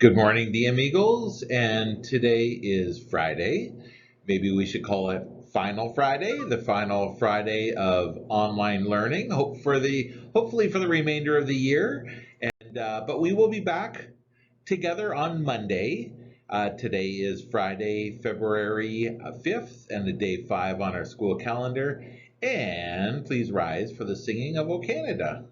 Good morning, DM Eagles, and today is Friday. Maybe we should call it Final Friday, the final Friday of online learning. Hopefully for the remainder of the year, but we will be back together on Monday. Today is Friday, February 5th, and the day 5 on our school calendar. And please rise for the singing of O Canada.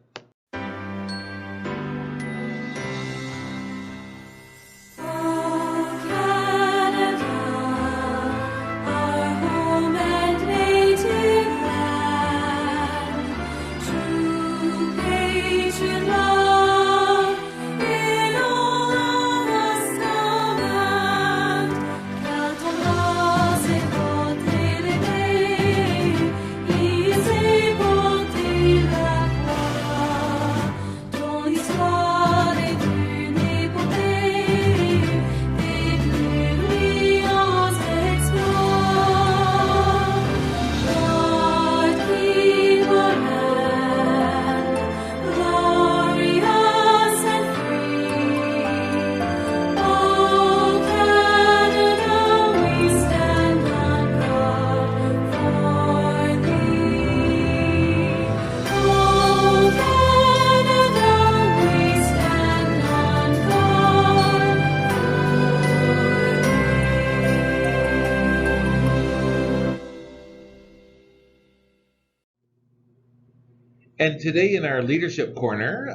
And today in our Leadership Corner,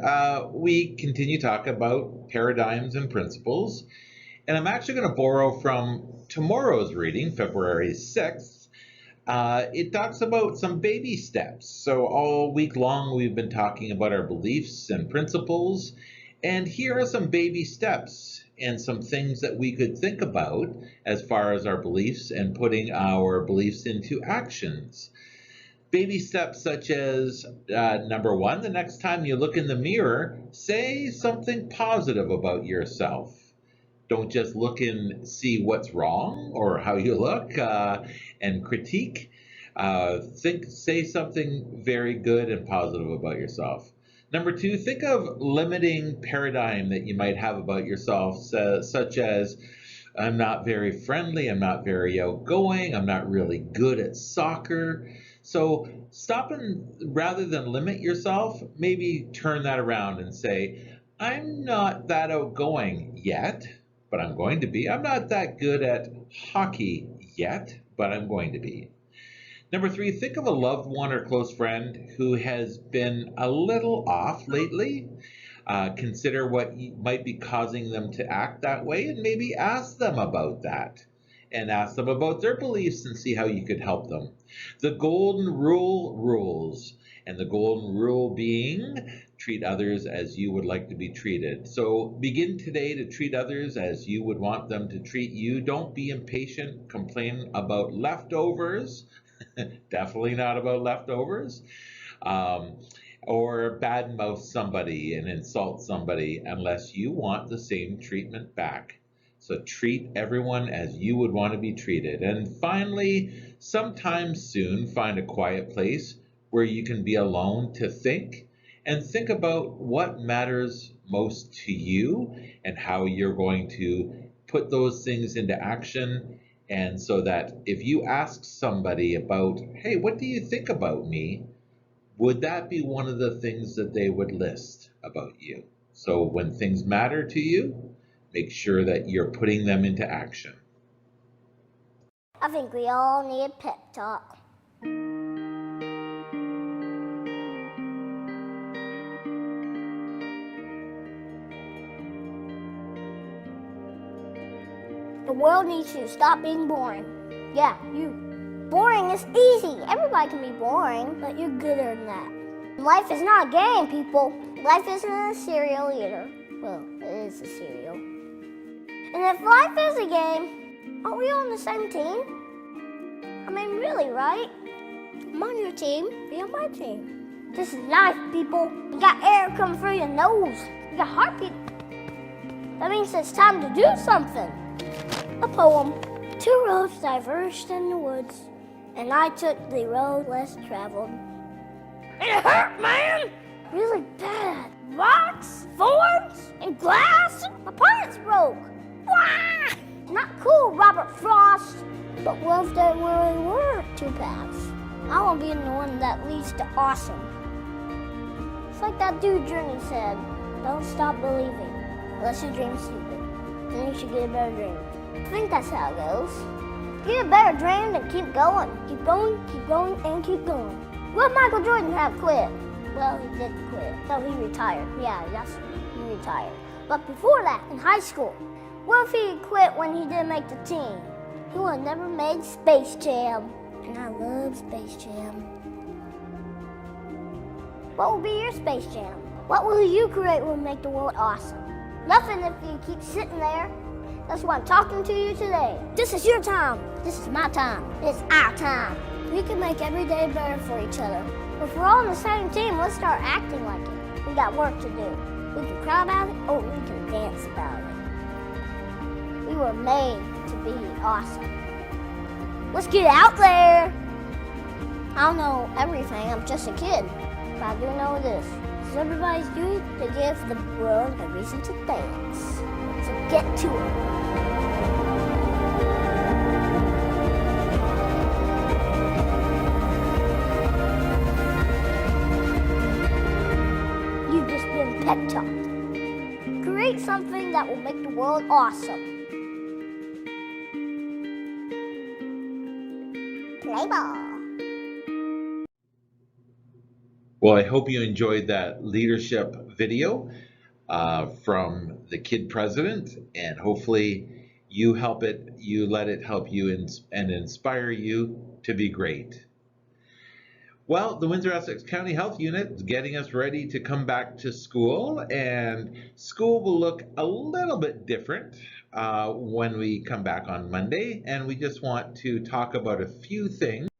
we continue to talk about paradigms and principles. And I'm actually going to borrow from tomorrow's reading, February 6th. It talks about some baby steps. So all week long, we've been talking about our beliefs and principles. And here are some baby steps and some things that we could think about as far as our beliefs and putting our beliefs into actions. Baby steps such as number 1, the next time you look in the mirror, say something positive about yourself. Don't just look and see what's wrong or how you look and critique. Say something very good and positive about yourself. Number 2, think of limiting paradigm that you might have about yourself, such as I'm not very friendly, I'm not very outgoing, I'm not really good at soccer. So stop and rather than limit yourself, maybe turn that around and say, I'm not that outgoing yet, but I'm going to be. I'm not that good at hockey yet, but I'm going to be. Number 3, think of a loved one or close friend who has been a little off lately. Consider what might be causing them to act that way and maybe ask them about that. And ask them about their beliefs and see how you could help them. The golden rule rules, and the golden rule being treat others as you would like to be treated. So begin today to treat others as you would want them to treat you. Don't be impatient, complain about leftovers, definitely not about leftovers, or badmouth somebody and insult somebody unless you want the same treatment back. So treat everyone as you would want to be treated. And finally, sometime soon, find a quiet place where you can be alone to think and think about what matters most to you and how you're going to put those things into action. And so that if you ask somebody about, hey, what do you think about me? Would that be one of the things that they would list about you? So when things matter to you, make sure that you're putting them into action. I think we all need a pep talk. The world needs to stop being boring. Yeah, you. Boring is easy. Everybody can be boring, but you're gooder than that. Life is not a game, people. Life isn't a cereal either. Well, it is a cereal. And if life is a game, aren't we on the same team? I mean, really, right? I'm on your team, be on my team. This is life, people. You got air coming through your nose. You got heartbeat. That means it's time to do something. A poem. 2 roads diverged in the woods, and I took the road less traveled. It hurt, man! Really bad. Rocks, thorns, and glass. My pants broke. leads to awesome. It's like that dude Journey said, don't stop believing, unless your dream's stupid. Then you should get a better dream. I think that's how it goes. Get a better dream and keep going. Keep going, keep going, and keep going. Will Michael Jordan have quit? Well, he did quit. So he retired. Yeah, he retired. But before that, in high school, what if he quit when he didn't make the team? He would have never made Space Jam. And I love Space Jam. What will be your Space Jam? What will you create will make the world awesome? Nothing if you keep sitting there. That's why I'm talking to you today. This is your time. This is my time. It's our time. We can make every day better for each other. If we're all on the same team, let's start acting like it. We got work to do. We can cry about it, or we can dance about it. We were made to be awesome. Let's get out there. I don't know everything. I'm just a kid. But I do know this. So everybody's doing to give the world a reason to dance. So get to it. You've just been pep talked. Create something that will make the world awesome. Play ball. Well, I hope you enjoyed that leadership video from the Kid President, and hopefully you let it help you and inspire you to be great. Well, the Windsor-Essex County Health Unit is getting us ready to come back to school, and school will look a little bit different when we come back on Monday, and we just want to talk about a few things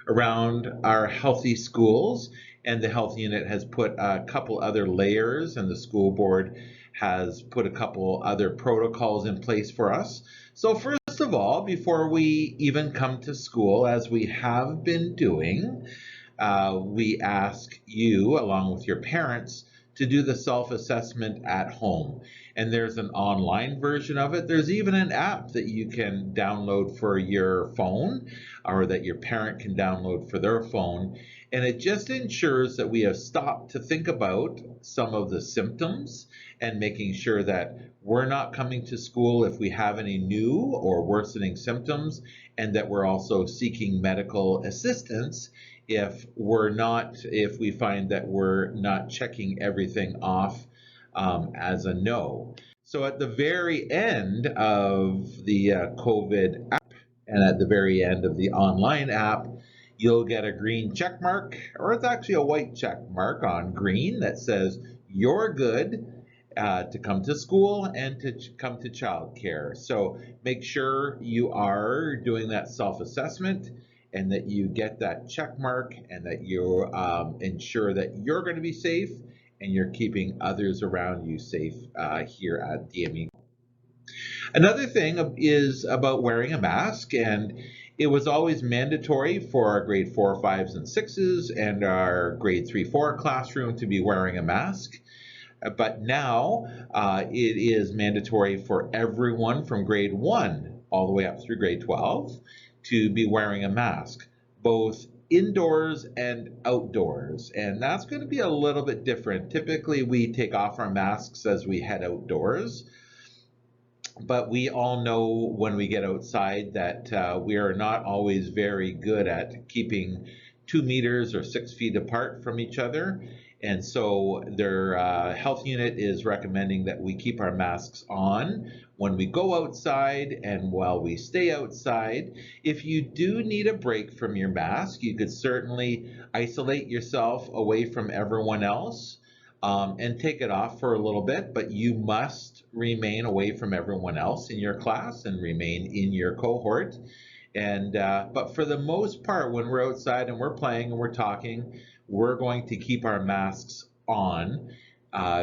around our healthy schools. And the health unit has put a couple other layers, and the school board has put a couple other protocols in place for us. So first of all, before we even come to school, as we have been doing, we ask you, along with your parents, to do the self-assessment at home. And there's an online version of it. There's even an app that you can download for your phone, or that your parent can download for their phone. And it just ensures that we have stopped to think about some of the symptoms and making sure that we're not coming to school if we have any new or worsening symptoms, and that we're also seeking medical assistance if we find that we're not checking everything off as a no. So at the very end of the COVID app, and at the very end of the online app, you'll get a green check mark, or it's actually a white check mark on green that says you're good to come to school and to come to childcare. So make sure you are doing that self-assessment, and that you get that check mark, and that you ensure that you're going to be safe and you're keeping others around you safe here at DME. Another thing is about wearing a mask, and it was always mandatory for our grade 4, 5s, and 6s and our grade 3, 4 classroom to be wearing a mask. But now it is mandatory for everyone from grade 1 all the way up through grade 12 to be wearing a mask, both indoors and outdoors. And that's going to be a little bit different. Typically, we take off our masks as we head outdoors. But we all know when we get outside that we are not always very good at keeping 2 meters or 6 feet apart from each other. And so their health unit is recommending that we keep our masks on when we go outside and while we stay outside. If you do need a break from your mask, you could certainly isolate yourself away from everyone else and take it off for a little bit, but you must remain away from everyone else in your class and remain in your cohort. And but for the most part, when we're outside and we're playing and we're talking, we're going to keep our masks on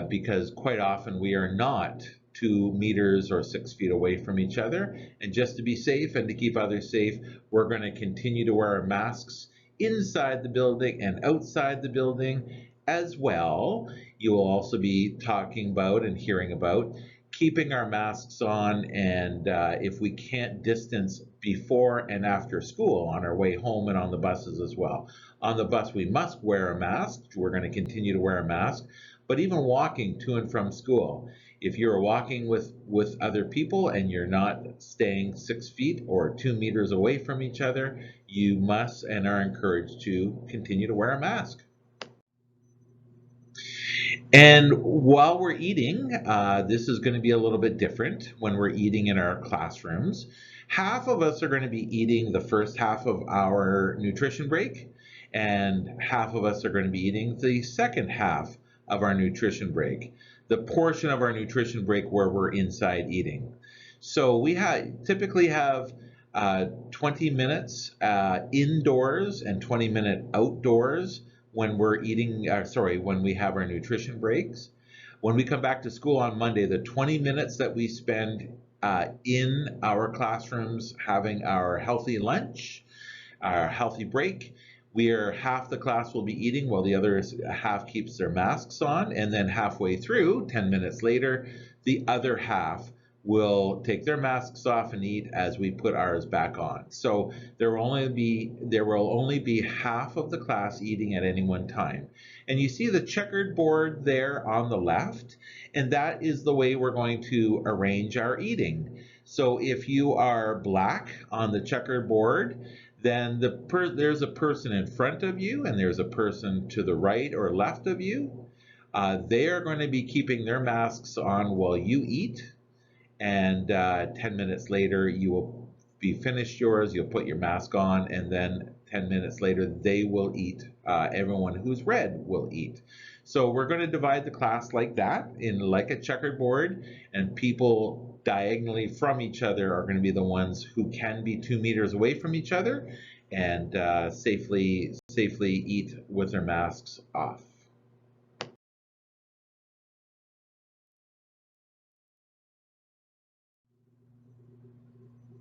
because quite often we are not 2 meters or 6 feet away from each other. And just to be safe and to keep others safe, we're going to continue to wear our masks inside the building and outside the building as well. You will also be talking about and hearing about keeping our masks on, and if we can't distance before and after school, on our way home and on the buses as well. On the bus, we must wear a mask. We're going to continue to wear a mask, but even walking to and from school, if you're walking with other people and you're not staying 6 feet or 2 meters away from each other, you must and are encouraged to continue to wear a mask. And while we're eating, this is going to be a little bit different when we're eating in our classrooms. Half of us are going to be eating the first half of our nutrition break, and half of us are going to be eating the second half of our nutrition break, the portion of our nutrition break where we're inside eating. So we typically have 20 minutes indoors and 20-minute outdoors when we're eating, when we have our nutrition breaks. When we come back to school on Monday, the 20 minutes that we spend in our classrooms having our healthy lunch, our healthy break, half the class will be eating while the other half keeps their masks on, and then halfway through, 10 minutes later, the other half will take their masks off and eat as we put ours back on. So there will only be half of the class eating at any one time. And you see the checkered board there on the left, and that is the way we're going to arrange our eating. So if you are black on the checkered board, then there's a person in front of you and there's a person to the right or left of you. They are going to be keeping their masks on while you eat. And 10 minutes later, you will be finished yours, you'll put your mask on, and then 10 minutes later, they will eat. Everyone who's red will eat. So we're going to divide the class like that, like a checkered board, and people diagonally from each other are going to be the ones who can be 2 meters away from each other and safely eat with their masks off.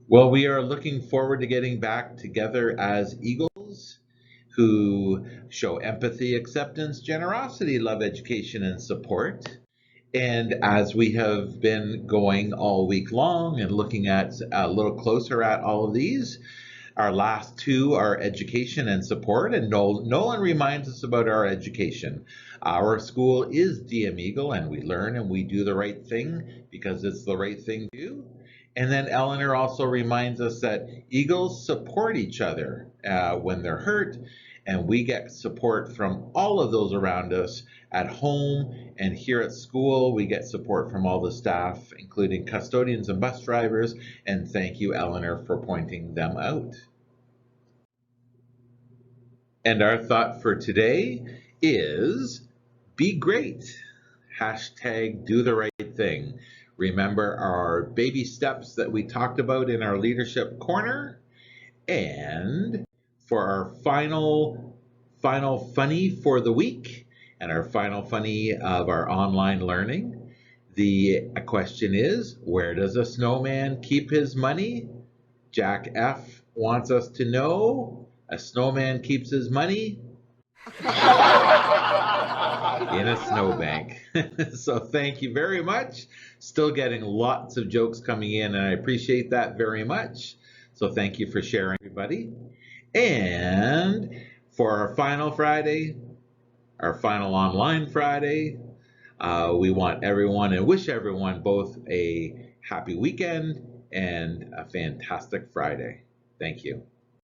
Well, we are looking forward to getting back together as Eagles who show empathy, acceptance, generosity, love, education, and support. And as we have been going all week long and looking at a little closer at all of these, our last two are education and support. And Nolan reminds us about our education. Our school is DM Eagle, and we learn and we do the right thing because it's the right thing to do. And then Eleanor also reminds us that Eagles support each other when they're hurt, and we get support from all of those around us at home and here at school. We get support from all the staff, including custodians and bus drivers, and thank you, Eleanor, for pointing them out. And our thought for today is be great. Hashtag do the right thing. Remember our baby steps that we talked about in our leadership corner. And for our final funny for the week and our final funny of our online learning, the question is, where does a snowman keep his money? Jack F. wants us to know a snowman keeps his money in a snowbank. So thank you very much. Still getting lots of jokes coming in, and I appreciate that very much. So thank you for sharing, everybody. And for our final Friday, our final online Friday, we want everyone and wish everyone both a happy weekend and a fantastic Friday. Thank you.